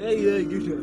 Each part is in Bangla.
এই কিছু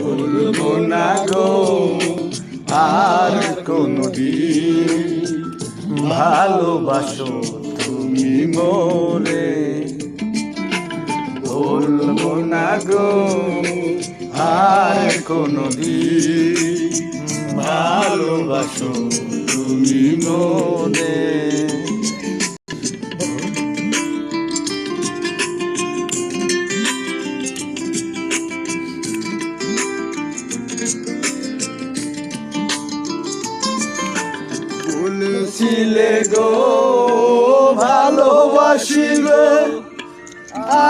বলবো না গো আর কোনদিন ভালোবাসো তুমি মোরে। বলবো না গো আর কোনদিন ভালোবাসো তুমি মোরে। বলছিলে গো ভালোবাসিবে,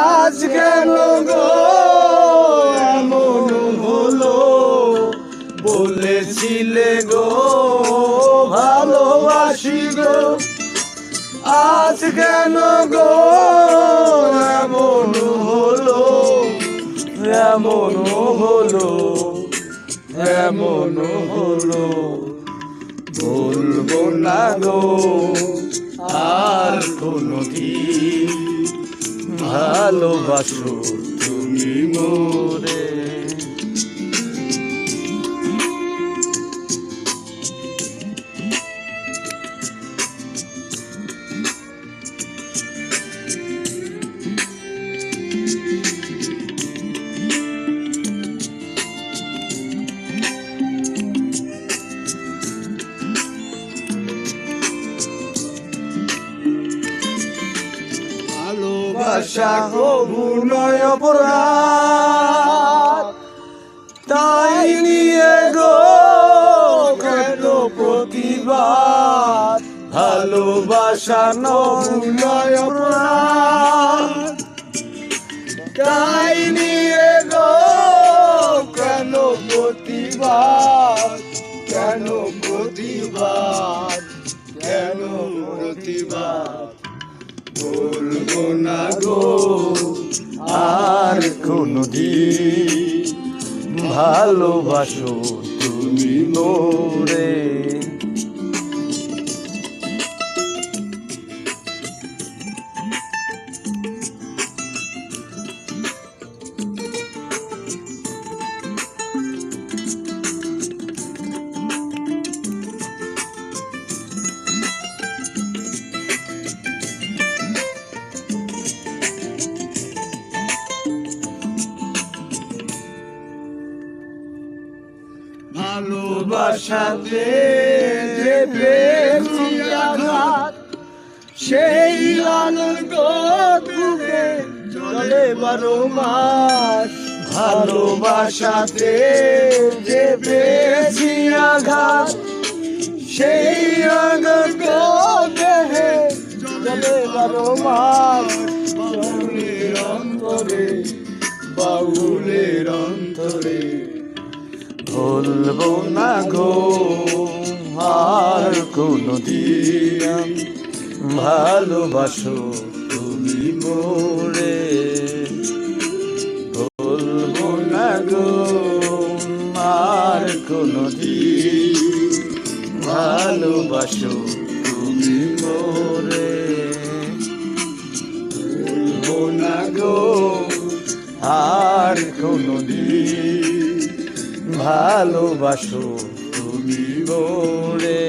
আজ কেন গো এমন হলো? বলেছিলে গো ভালোবাসিবে, আজ কেন গো এমন হলো? এমন হলো, এমন হলো। বলবো না গো আর কোনদিন ভালোবাসো তুমি মোরে। ভালোবাসা কবু নয় অপরাধ, তাই নিয়ে গো কেন প্রতিবাদ? ভালোবাসা নয় অপরাধ, তাই নিয়ে গো কেন প্রতিবাদ? কেন প্রতিবাদ? কেন প্রতিবাদ? বলবো না গো আর কোনদিন ভালোবাসো তুমি মোরে। ভালোবাসাতে যে পেয়েছি আঘাত, সেই আনন্দ তুলে চলে 12 মাস। ভালোবাসাতে যে পেয়েছি আঘাত, সেই আনন্দ দেহে চলে 12 মাস। বাউলের অন্তরে, বাউলের অন্তরে। বলবো না গো আর কোনদিন ভালোবাসো তুমি মোরে। বলবো না গো আর কোনদিন ভালোবাসো তুমি মোরে। বলবো না গো আর কোনদিন ভালোবাসো তুমি মোরে।